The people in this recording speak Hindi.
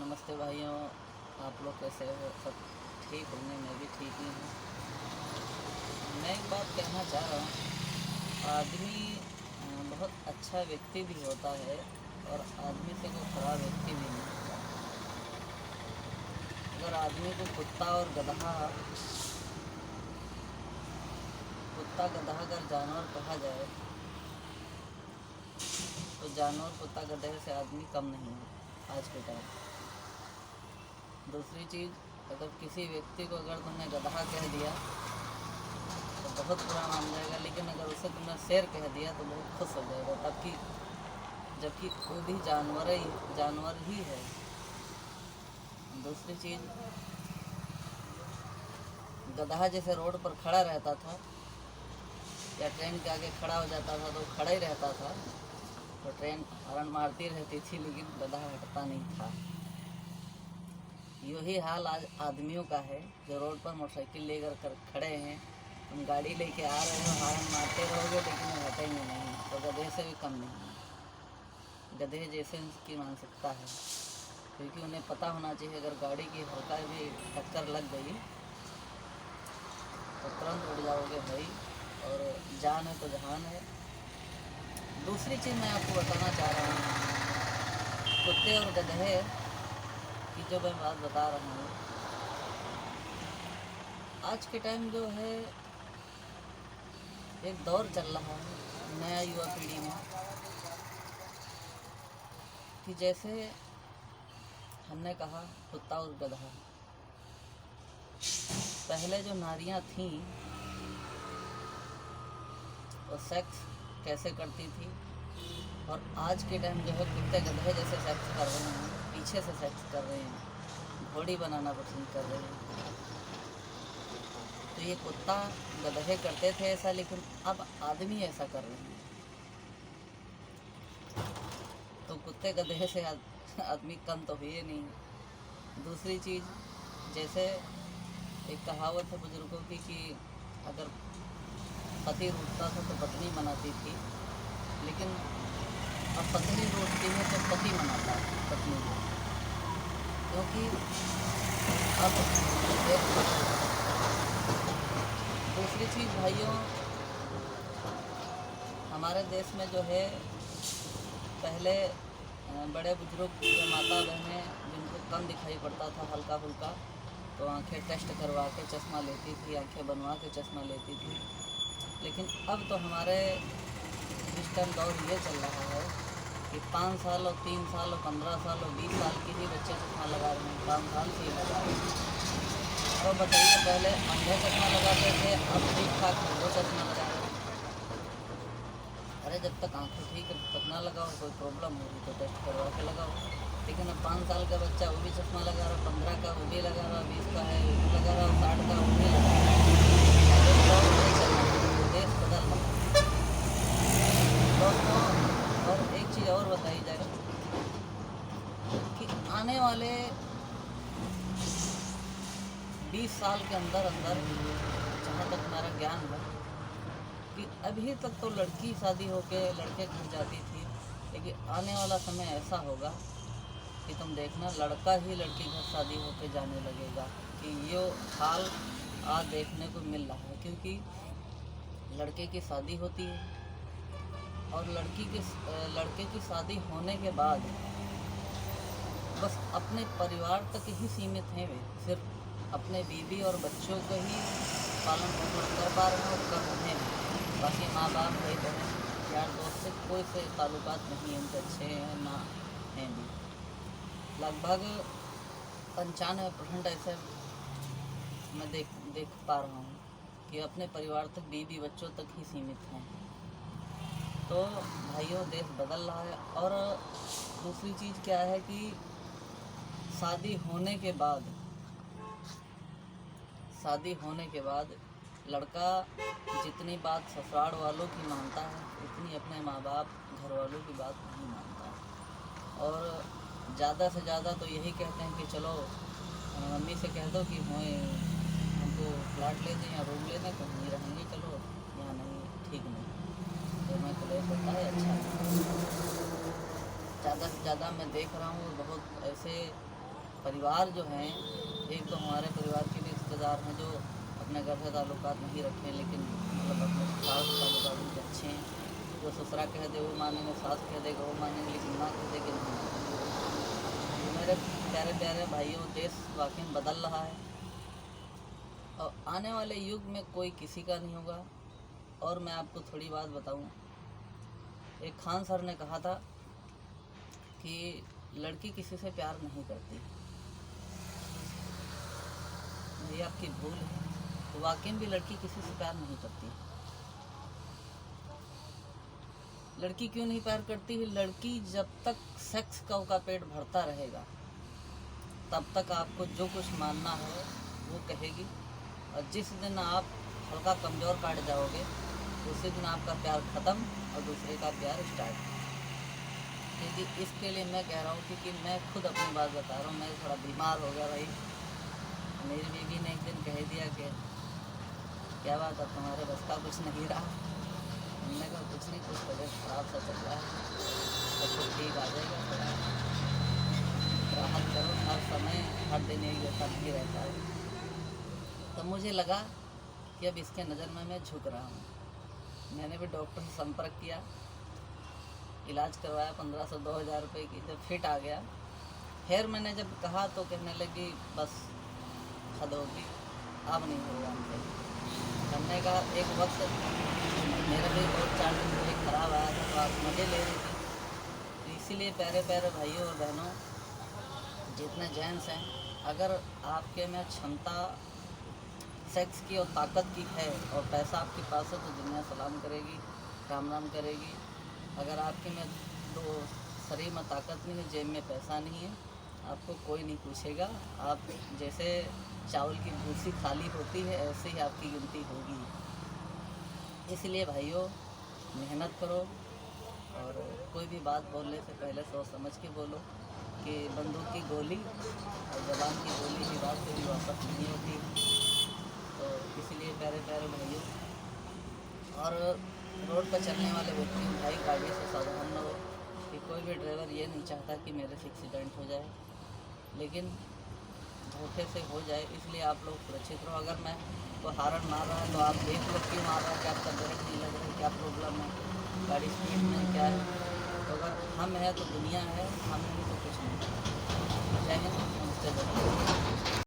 नमस्ते भाइयों, आप लोग कैसे हो? सब ठीक होंगे, मैं भी ठीक ही हूँ। मैं एक बात कहना चाह रहा हूँ। आदमी बहुत अच्छा व्यक्ति भी होता है और आदमी से कोई खराब व्यक्ति भी नहीं होता। अगर आदमी को कुत्ता गधा अगर जानवर कहा जाए तो जानवर कुत्ता गधे से आदमी कम नहीं है आज के टाइम। दूसरी चीज़, अगर किसी व्यक्ति को अगर तुमने गधा कह दिया तो बहुत बुरा मान जाएगा, लेकिन अगर उसे तुमने शेर कह दिया तो बहुत खुश हो जाएगा, जबकि वो भी जानवर ही है। दूसरी चीज़, गधा जैसे रोड पर खड़ा रहता था या ट्रेन के आगे खड़ा हो जाता था तो खड़ा ही रहता था, तो ट्रेन हॉर्न मारती रहती थी लेकिन गधा हटता नहीं था। यही हाल आज आदमियों का है जो रोड पर मोटरसाइकिल लेकर खड़े हैं। तुम गाड़ी लेके आ रहे हो, हॉर्न मारते रहोगे लेकिन वो हटेंगे नहीं, तो गधे से भी कम नहीं है। गधे जैसे उनकी मानसिकता है, क्योंकि उन्हें पता होना चाहिए अगर गाड़ी की हल्का भी टक्कर लग गई तो तुरंत उड़ जाओगे भाई, और जान है तो जहान है। दूसरी चीज़ मैं आपको बताना चाह रहा हूँ, कुत्ते और गधे की जो मैं बात बता रहा हूँ, आज के टाइम जो है एक दौर चल रहा है नया युवा पीढ़ी में कि जैसे हमने कहा कुत्ता और गधा, पहले जो नारियां थीं वो सेक्स कैसे करती थी, और आज के टाइम जो है कुत्ते गधे जैसे सेक्स कर रहे हैं, पीछे से सेक्स कर रहे हैं, घोड़ी बनाना पसंद कर रहे हैं। तो ये कुत्ता गधे करते थे ऐसा, लेकिन अब आदमी ऐसा कर रहे हैं, तो कुत्ते गधे से आदमी कम तो हुए नहीं। दूसरी चीज़, जैसे एक कहावत है बुजुर्गों की कि अगर पति रूठता था तो पत्नी मनाती थी, लेकिन अब पत्नी रूठती है तो पति मनाता है पत्नी को, क्योंकि अब दूसरी चीज़ भाइयों, हमारे देश में जो है पहले बड़े बुजुर्ग के माता बहनें जिनको कम दिखाई पड़ता था हल्का फुल्का, तो आंखें टेस्ट करवा के चश्मा लेती थी, आंखें बनवा के चश्मा लेती थी। लेकिन अब तो हमारे इस टाइम दौर ये चल रहा है कि 5 साल और 3 साल और 15 साल और 20 साल के ही बच्चे चश्मा लगा रहे हैं, 5 साल से ही लगा रहे हैं। तो बताइए, पहले अंधे चश्मा लगाते थे, अब ठीक ठाक वो चश्मा लगा रहे हैं। अरे जब तक आंखें ठीक तक ना लगाओ, कोई प्रॉब्लम होगी तो टेस्ट करवा के लगाओ। लेकिन अब 5 साल का बच्चा वो भी चश्मा लगा रहा, 15 का वो भी लगा रहा, 20 का है वो भी लगा रहा, 60 का वो भी लगा रहा। देश बदल रहा है दोस्तों। और एक चीज़ और बताई जाए कि आने वाले 20 साल के अंदर जहाँ तक हमारा ज्ञान है कि अभी तक तो लड़की शादी होके लड़के घर जाती थी, लेकिन आने वाला समय ऐसा होगा कि तुम देखना लड़का ही लड़की घर शादी होके जाने लगेगा, कि ये हाल आज देखने को मिल रहा है। क्योंकि लड़के की शादी होती है और लड़के की शादी होने के बाद बस अपने परिवार तक ही सीमित हैं, वे सिर्फ अपने बीवी और बच्चों को ही पालन पोषण कर पा रहे हैं और कर रहे हैं। बाकी माँ बाप भाई बहन यार दोस्त से कोई से ताल्लुकात नहीं है, उनके अच्छे हैं ना हैं भी। लगभग 95% ऐसे मैं देख पा रहा हूँ कि अपने परिवार तक बीवी बच्चों तक ही सीमित हैं। तो भाइयों, देश बदल रहा है। और दूसरी चीज़ क्या है कि शादी होने के बाद लड़का जितनी बात ससुराल वालों की मानता है उतनी अपने माँ बाप घर वालों की बात नहीं मानता है। और ज़्यादा से ज़्यादा तो यही कहते हैं कि चलो मम्मी से कह दो कि हमको फ्लैट ले दें या रूम ले दें, तो वहीं रहेंगे, चलो यहाँ नहीं, ठीक नहीं, तो मैं क्लेश होता है। अच्छा, ज़्यादा से ज़्यादा मैं देख रहा हूँ बहुत ऐसे परिवार जो हैं, एक तो हमारे परिवार के भी रिश्तेदार हैं जो अपने घर से ताल्लुकात नहीं रखे, लेकिन मतलब अपने सास से ताल्लुकात उनके अच्छे हैं। जो ससुरा कह दे वो मानेंगे, सास कह देगा वो मानेंगे, लेकिन माँ कह दे कि नहीं मानेंगे। तो मेरे प्यारे प्यारे भाइयों, देश वाकई में बदल रहा है और आने वाले युग में कोई किसी का नहीं होगा। और मैं आपको थोड़ी बात बताऊं, एक खान सर ने कहा था कि लड़की किसी से प्यार नहीं करती। ये आपकी भूल है। तो वाकई में भी लड़की किसी से प्यार नहीं करती। लड़की क्यों नहीं प्यार करती है? लड़की जब तक सेक्स का पेट भरता रहेगा तब तक आपको जो कुछ मानना है वो कहेगी, और जिस दिन आप हल्का कमज़ोर काट जाओगे उसी दिन आपका प्यार ख़त्म और दूसरे का प्यार स्टार्ट। क्योंकि इसके लिए मैं कह रहा हूँ, क्योंकि मैं खुद अपनी बात बता रहा हूँ। मैं थोड़ा बीमार हो गया भाई। मेरी बीवी ने एक दिन कह दिया कि क्या बात, अब तुम्हारे बस का कुछ नहीं रहा। मैंने कहा कुछ नहीं, कुछ तबीयत खराब सा चल रहा है, तो कुछ ठीक आ जाएगा। थोड़ा राहत करो, हर समय हर दिन एक जैसा नहीं रहता है। तो मुझे लगा कि अब इसके नज़र में मैं झुक रहा हूँ। मैंने भी डॉक्टर से संपर्क किया, इलाज करवाया 1500-2000 रुपये की। जब फिट आ गया, फिर मैंने जब कहा तो कहने लगी बस हद होगी, अब नहीं होगा हमसे। हमने कहा एक वक्त मेरा भी 2-4 दिन मुझे ख़राब आया था, तो आप मज़े ले रही थी। तो इसीलिए प्यारे प्यारे भाइयों और बहनों, जितने जेंट्स हैं, अगर आपके में क्षमता सेक्स की और ताकत की है और पैसा आपके पास है तो दुनिया सलाम करेगी, राम राम करेगी। अगर आपके में तो शरीर में ताकत नहीं है, जेब में पैसा नहीं है, आपको कोई नहीं पूछेगा। आप जैसे चावल की भूसी खाली होती है ऐसे ही आपकी गिनती होगी। इसलिए भाइयों, मेहनत करो और कोई भी बात बोलने से पहले सोच समझ के बोलो कि बंदूक की गोली और जवान की गोली की बात कभी वापस नहीं होती। तो इसलिए प्यारे प्यारे भाइयों और रोड पर चलने वाले व्यक्ति भाई, गाड़ी से सावधान रहो कि कोई भी ड्राइवर ये नहीं चाहता कि मेरे से एक्सीडेंट हो जाए, लेकिन धोखे से हो जाए। इसलिए आप लोग सुरक्षित रहो। अगर मैं तो हारन मार रहा है तो आप देख लो क्यों मार रहा है, कि आपका ब्रेक नहीं लग रहा है, क्या प्रॉब्लम है, गाड़ी स्पीड में क्या है। तो अगर हम है तो दुनिया है, हम नहीं तो कुछ नहीं। जय हिंद, नमस्ते।